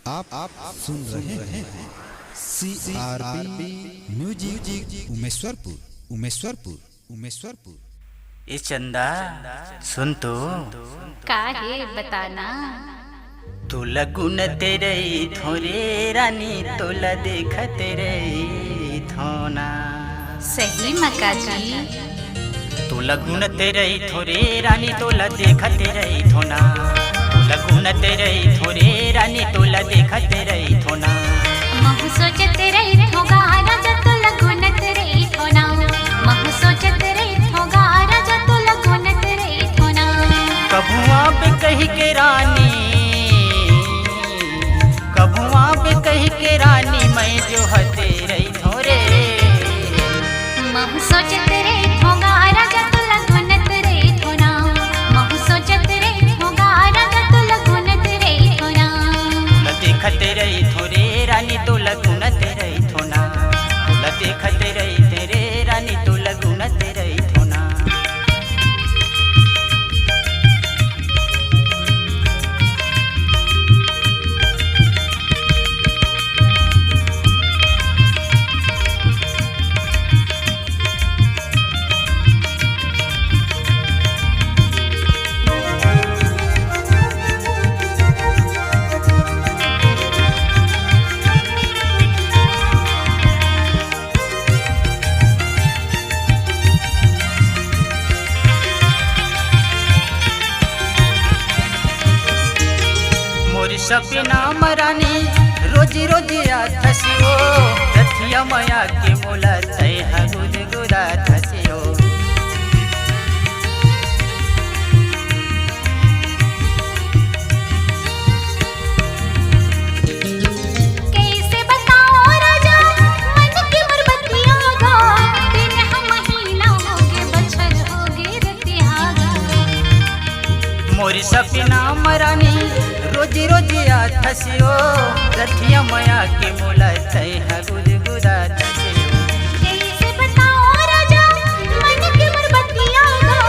आप सुन रहे हैं CRB म्यूजिक उमेश्वरपुर। ए चंदा सुन तो का है बताना। तोला गुण तेरे थोरे रानी तोला देख तेरे थोना। सही मका जी। तोला गुण तेरे थोरे रानी तोला देख तेरे थोना। तोला गुण तेरे थोरे रानी तोला देख तेरे थोना। महु सोचत रही होगा राजा तोला गुण तेरे थोना। महु सोचत रही होगा राजा तोला गुण तेरे थोना। कभुआ पे कही के रानी, कभुआ पे कही के रानी मैं जो हते रही थोरे। महु सोचत रही होगा राजा तोला गुण तेरे थोना। महु सोचत रही होगा राजा तोला गुण तेरे थोना। तोला देखते रही थोरे रानी तोला गुण तेरे थोना। तोला देखते रही तेरे रानी तोला गुण तेरे थोना। सपना मरानी रोजी रोजी आथसियो रथिया माया के मोला तय गुद गुदा थसियो। कैसे बताओ राजा मन की मुरबतिया गा। दिन हम महीना होगे बछर होगे रतियागा। मोरी सपना मरानी रोजी रोजी आथसियो रथिया माया के मोला तय गुद गुदा थसियो। कैसे बताओ राजा मन की मुरबतिया गा।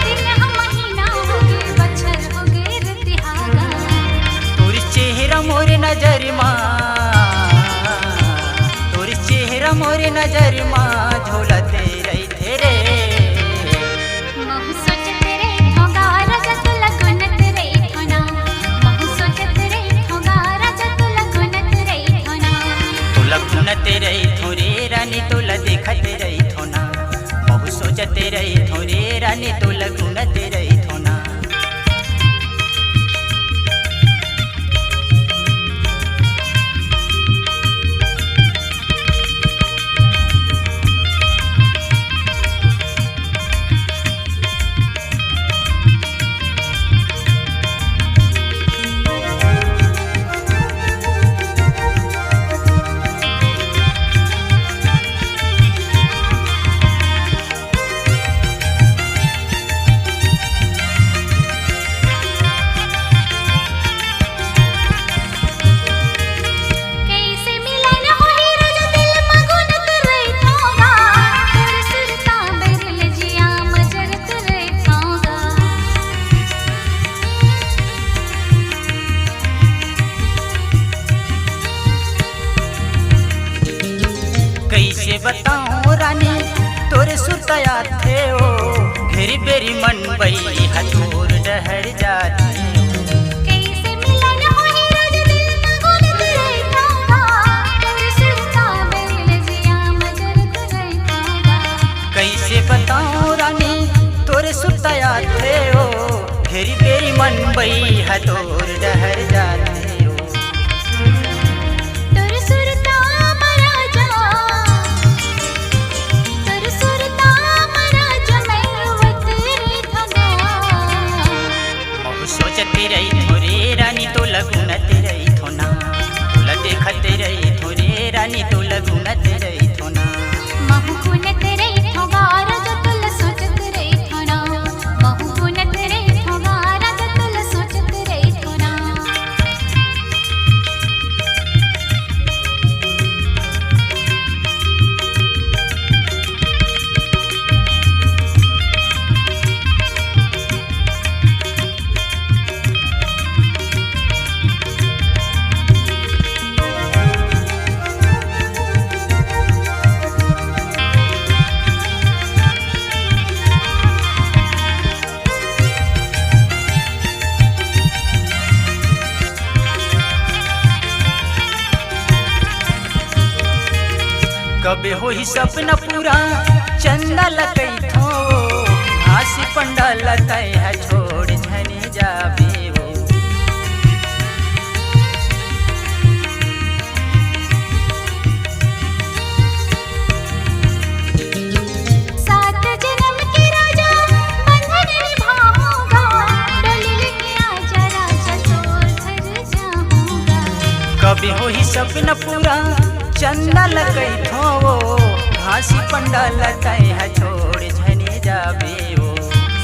दिन हम महीना होगे बछर होगे रतियागा। तोर चेहरा मोरे नजर माँ, तोर चेहरा मोरे नजर माँ झोला तेरे तेरे। महु सोचत रही होगा राजा तोला गुण तेरे थोना। महु सोचत रही होगा राजा तोला गुण तेरे थोना। तोला गुण तेरे थोरे रानी तोला देख तेरे थोना। महु सोचत रही थोरे रानी तोला गुण तेरे थोना। कैसे मिलन होई राजा दिल मगन करे थोगा। तोर सुरता बेरल जिया मजर करे थोगा। कैसे बताऊं रानी तोरे सुतया थे ओ घेरी बेरी मन बई हथोर डहर जाते। कैसे मिलन होई राजा दिल मगन करे थोगा। तोर सुरता बेरल जिया मजर करे थोगा। कैसे बताऊं रानी तोरे सुतया थे ओ घेरी बेरी मन बई हथोर डहर जाते ओ। तोर सुरता मरा जा, तोर सुरता मरा जा मैं तेरे धगा। महु सोचते रही थोरे रानी तोला गुण तेरे थोना। तोला देखते रही थोरे रानी तोला गुण तेरे थोना। महु गुण तेरे होगा राजा तोला सोचत रही थोना। महु गुण तेरे होगा राजा तोला सोचत रही थोना। कबे हो ही सपना पूरा चंदा लगई थो घासी पंडाल तय है छोड़ झनी जाबे वो। सात जन्म के राजा बंधन निभाऊंगा, डोली लेके आजा राजा तोर घर जाऊंगा। कबे हो ही सपना पूरा चंदा लगई थो घासी पंडाल तय है छोड़ झनी जाबे वो।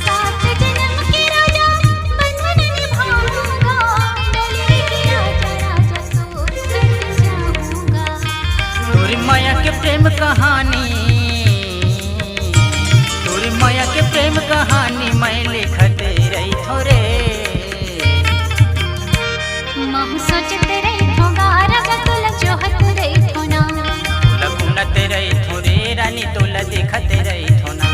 सात जन्म के राजा बंधन निभाऊंगा, डोली लेके आजा राजा तोर घर जाऊंगा। तोरी माया के प्रेम कहानी, तोरी माया के प्रेम कहानी मैं लिखत रही थोरे। महु सोचत रही थोगा राजा तुला जोहत रही थो ना। तुला गुनत रही थोरे रानी तुला देखत रही थो ना।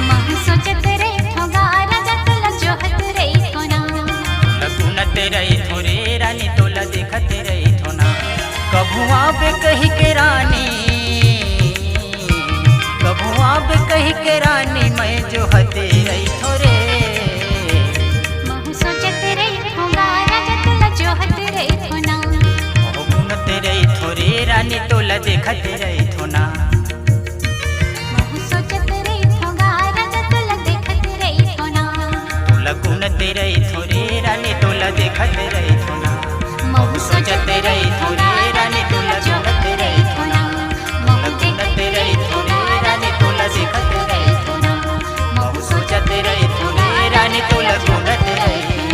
महु सोचत रही थोगा राजा तुला जोहत रही थो ना। तुला गुनत रही थोरे रानी तुला देखत रही थो ना। कभू आबे कही के रानी, कभू आबे कही के रानी मैं जोहत रही थोरे। महु सोचत रही थोगा राजा तुला जोहत रही थो ना। गुनत रही थोरे रानी तुला देखत रही थो ना। महु सोचत रही थोगा राजा तुला देखत रही थो ना। तुला गुनत रही थोरे रानी तुला देखत रही थो ना। महु सोचत रही थोगा रानी तुला जोहत रही थो ना। महु देखत रही थोगा रानी तुला देखत रही थो ना। महु सोचत रही थोरे रानी तुला गुनत रही थो ना।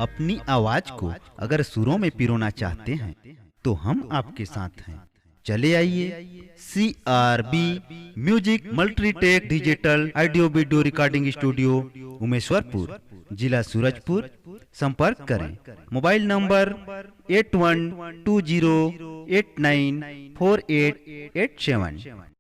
अपनी आवाज को अगर सुरों में पिरोना चाहते हैं तो हम आपके साथ हैं। चले आइए CRB music Multitech digital audio video recording studio Umeshwarpur, जिला सूरजपुर। संपर्क करें मोबाइल नंबर 8120894887।